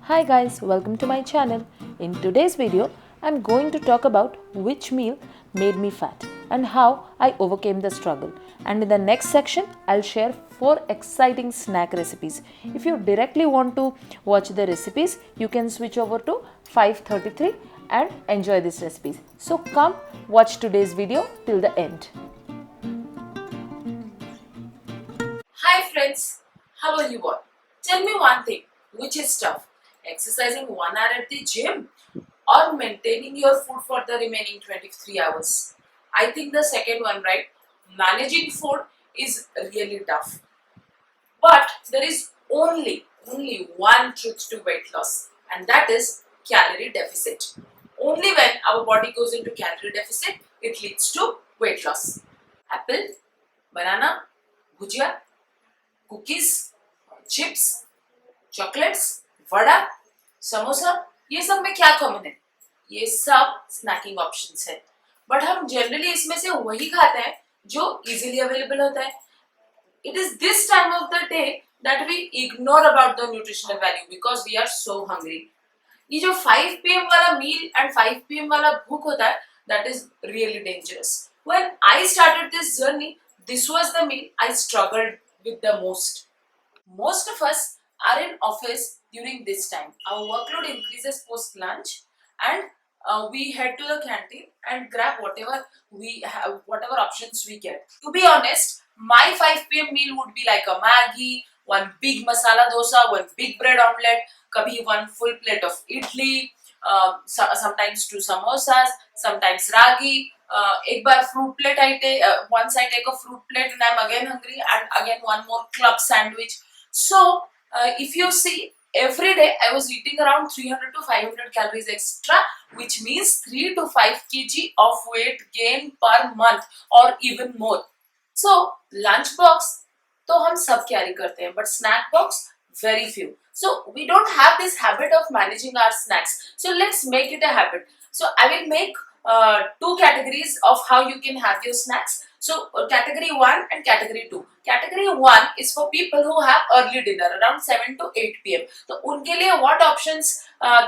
Hi guys, welcome to my channel. In today's video, I'm going to talk about which meal made me fat and how I overcame the struggle. And in the next section, I'll share 4 exciting snack recipes. If you directly want to watch the recipes, you can switch over to 533 and enjoy these recipes. So come watch today's video till the end. Hi friends, how are you all? Tell me one thing, which is tough? Exercising 1 hour at the gym or maintaining your food for the remaining 23 hours? I think the second one, right? Managing food is really tough. But there is only one truth to weight loss, and that is calorie deficit. Only when our body goes into calorie deficit, it leads to weight loss. Apple, banana, bhujia, cookies, chips, chocolates, vada, samosa, ये सब में क्या common है? ये सब snaking options है, but हम generally इसमें से वही खाते हैं जो इजीली अवेलेबल होता है. It is this time of the day that we ignore about the nutritional value because we are so hungry. ये जो 5 PM वाला मील एंड 5 PM वाला भूख होता है, that is really dangerous. When I started this journey, this was the meal I struggled with the most. Most of us are in office during this time. Our workload increases post lunch, and we head to the canteen and grab whatever we have, whatever options we get. To be honest, my 5 PM meal would be like a Maggi, one big masala dosa, one big bread omelette, kabhi one full plate of idli, sometimes 2 samosas, sometimes ragi. एक बार fruit plate I take, once I take a fruit plate and I'm again hungry, and again one more club sandwich. So if you see, every day I was eating around 300 to 500 calories extra, which means 3 to 5 kg of weight gain per month or even more. So lunch box तो हम सब carry करते हैं, but snack box very few. So we don't have this habit of managing our snacks. So let's make it a habit. So I will make 2 categories of how you can have your snacks. So category 1 and category 2. Category 1 is for people who have early dinner around 7 to 8 PM. तो उनके लिए what options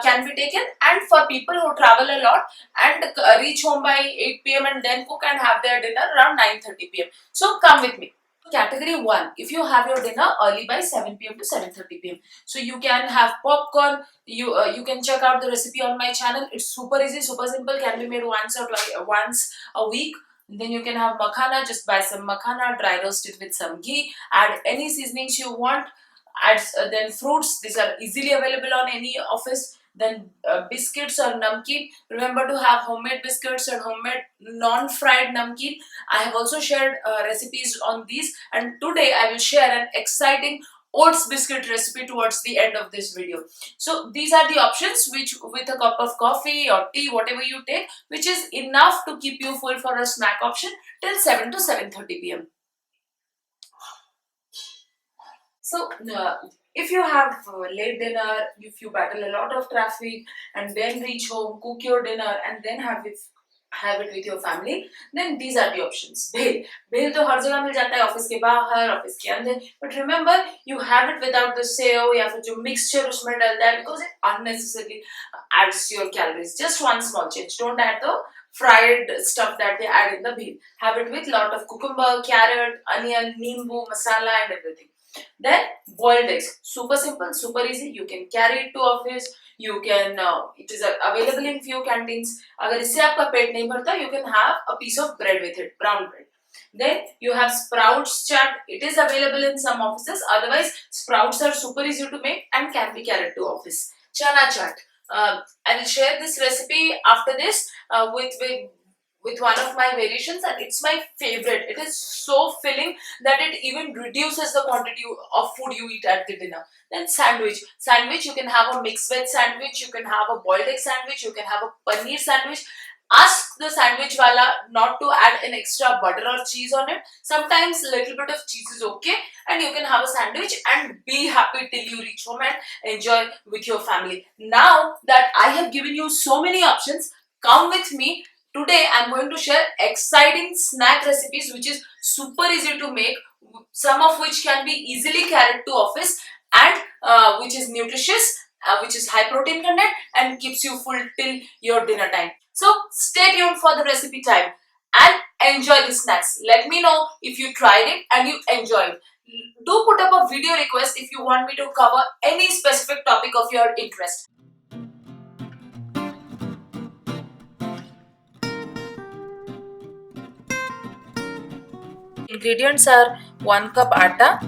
can be taken, and for people who travel a lot and reach home by 8 PM and then cook and have their dinner around 9:30 PM. So come with me. Category 1, if you have your dinner early by 7 PM to 7:30 PM. So you can have popcorn, you can check out the recipe on my channel. It's super easy, super simple, can be made once a week. Then you can have makhana, just buy some makhana, dry roast it with some ghee, add any seasonings you want, add then fruits, these are easily available on any office. Then biscuits or namkeen, remember to have homemade biscuits and homemade non-fried namkeen. I have also shared recipes on these, and today I will share an exciting oats biscuit recipe towards the end of this video. So these are the options, which with a cup of coffee or tea, whatever you take, which is enough to keep you full for a snack option till 7 to 7:30 PM. So if you have late dinner, if you battle a lot of traffic and then reach home, cook your dinner and then have it with your family, then these are the options. भेल तो हर जगह मिल जाता है, office के बाहर, office के अंदर, but remember you have it without the save या फिर जो mixture उसमें डलता है, because it unnecessarily adds your calories. Just one small change, don't add the fried stuff that they add in the bhel. Have it with lot of cucumber, carrot, onion, nimbu, masala and everything. Then boiled eggs, super simple, super easy. You can carry it to office. You can it is available in few canteens. अगर इससे आपका पेट नहीं भरता, you can have a piece of bread with it, brown bread. Then you have sprouts chaat. It is available in some offices. Otherwise, sprouts are super easy to make and can be carried to office. Chana chaat. I will share this recipe after this with one of my variations, and it's my favorite. It is so filling that it even reduces the quantity of food you eat at the dinner. Then sandwich, you can have a mixed veg sandwich, you can have a boiled egg sandwich, you can have a paneer sandwich. Ask the sandwich wala not to add an extra butter or cheese on it. Sometimes a little bit of cheese is okay, and you can have a sandwich and be happy till you reach home and enjoy with your family. Now that I have given you so many options, come with me. Today I'm going to share exciting snack recipes which is super easy to make, some of which can be easily carried to office, and which is nutritious which is high protein content and keeps you full till your dinner time. So stay tuned for the recipe time and enjoy the snacks. Let me know if you tried it and you enjoyed. Do put up a video request if you want me to cover any specific topic of your interest. Ingredients are 1 cup atta,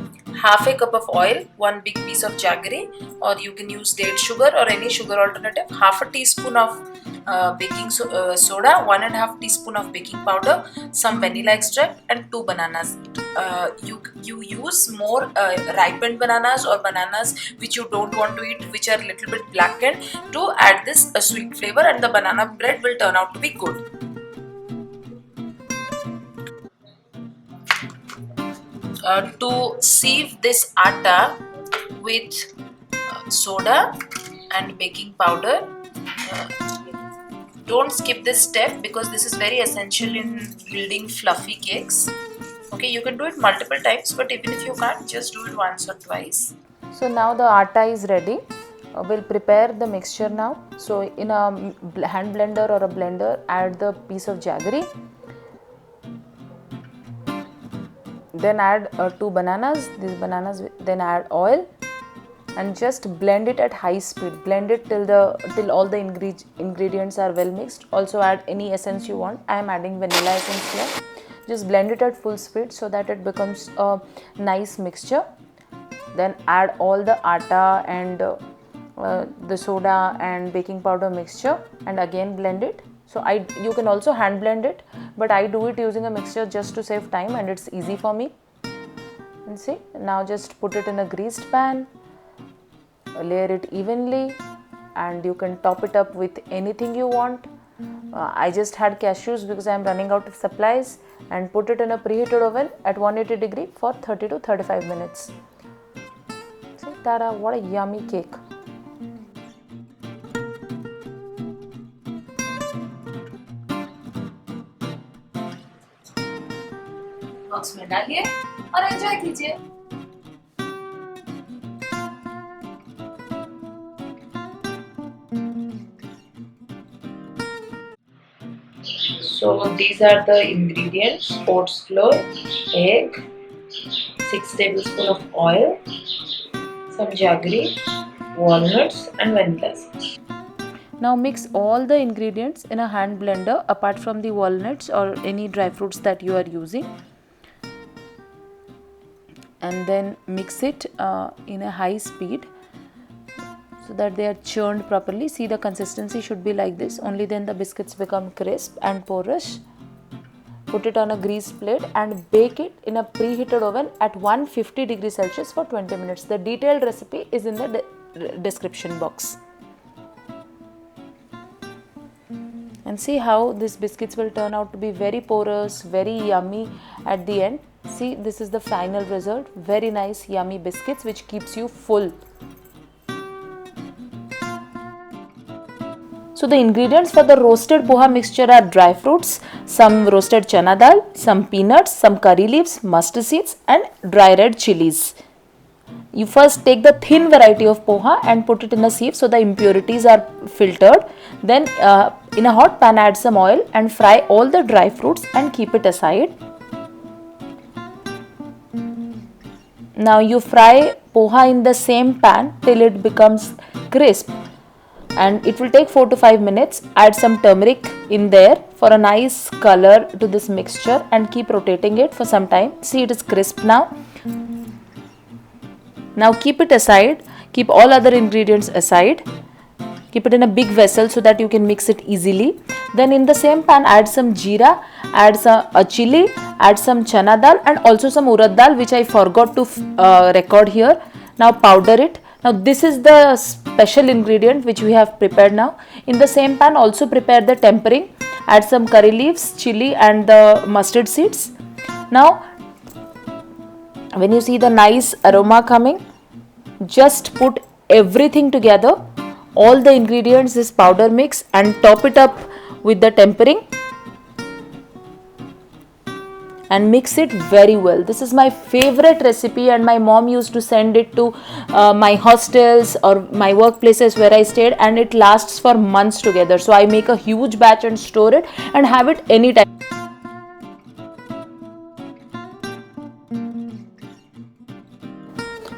half a cup of oil, 1 big piece of jaggery, or you can use date sugar or any sugar alternative, half a teaspoon of baking soda, 1.5 teaspoon of baking powder, some vanilla extract, and 2 bananas. You use more ripened bananas or bananas which you don't want to eat, which are a little bit blackened, to add this sweet flavor, and the banana bread will turn out to be good. To sieve this atta with soda and baking powder. Don't skip this step because this is very essential in building fluffy cakes. Okay, you can do it multiple times, but even if you can't, just do it once or twice. So now the atta is ready. We'll prepare the mixture now. So in a hand blender or a blender, add the piece of jaggery. Then add 2 bananas. These bananas. Then add oil, and just blend it at high speed. Blend it till all the ingredients are well mixed. Also add any essence you want. I am adding vanilla essence here. Just blend it at full speed so that it becomes a nice mixture. Then add all the atta and the soda and baking powder mixture, and again blend it. So you can also hand blend it, but I do it using a mixture just to save time, and it's easy for me. And see, now just put it in a greased pan, layer it evenly, and you can top it up with anything you want. I just had cashews because I am running out of supplies, and put it in a preheated oven at 180 degree for 30 to 35 minutes. See, tada, what a yummy cake. Box में डालिए और enjoy कीजिए. So these are the ingredients: oats flour, egg, 6 tablespoons of oil, some jaggery, walnuts, and vanilla. Now mix all the ingredients in a hand blender apart from the walnuts or any dry fruits that you are using, and then mix it in a high speed so that they are churned properly. See, the consistency should be like this. Only then the biscuits become crisp and porous. Put it on a greased plate and bake it in a preheated oven at 150 degrees Celsius for 20 minutes. The detailed recipe is in the description box. And see how these biscuits will turn out to be very porous, very yummy at the end. See, this is the final result. Very nice yummy biscuits which keeps you full. So the ingredients for the roasted poha mixture are dry fruits, some roasted chana dal, some peanuts, some curry leaves, mustard seeds, and dry red chilies. You first take the thin variety of poha and put it in a sieve so the impurities are filtered. Then in a hot pan add some oil and fry all the dry fruits and keep it aside. Now you fry poha in the same pan till it becomes crisp, and it will take 4 to 5 minutes. Add some turmeric in there for a nice color to this mixture and keep rotating it for some time. See, it is crisp now. Now keep it aside. Keep all other ingredients aside. Keep it in a big vessel so that you can mix it easily. Then in the same pan add some jeera, add some chili, add some chana dal and also some urad dal, which I forgot to record here. Now powder it. Now this is the special ingredient which we have prepared now. In the same pan also prepare the tempering. Add some curry leaves, chili and the mustard seeds. Now when you see the nice aroma coming, just put everything together, all the ingredients, this powder mix, and top it up with the tempering. and mix it very well. This is my favorite recipe, and my mom used to send it to my hostels or my workplaces where I stayed, and it lasts for months together. So I make a huge batch and store it and have it anytime.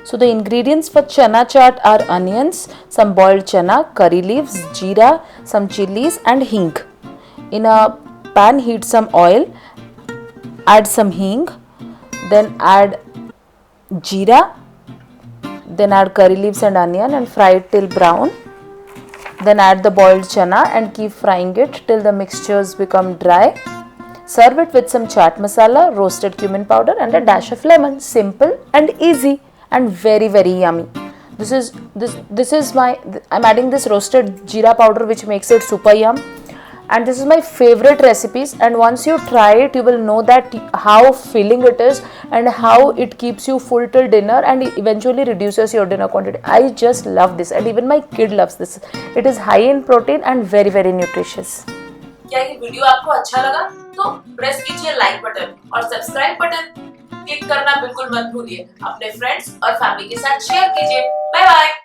So the ingredients for chana chaat are onions, some boiled chana, curry leaves, jeera, some chilies and hing. In a pan, heat some oil, add some hing, then add jeera, then add curry leaves and onion and fry it till brown. Then add the boiled chana and keep frying it till the mixtures become dry. Serve it with some chaat masala, roasted cumin powder and a dash of lemon. Simple and easy and very yummy. This is my, I'm adding this roasted jeera powder which makes it super yum, and this is my favorite recipes, and once you try it you will know that how filling it is and how it keeps you full till dinner and eventually reduces your dinner quantity. I just love this, and even my kid loves this. It is high in protein and very nutritious. क्या ये video आपको अच्छा लगा तो press कीजिए like button और subscribe button click करना बिल्कुल मत भूलिए। अपने फ्रेंड्स और फैमिली के साथ शेयर कीजिए। Bye bye.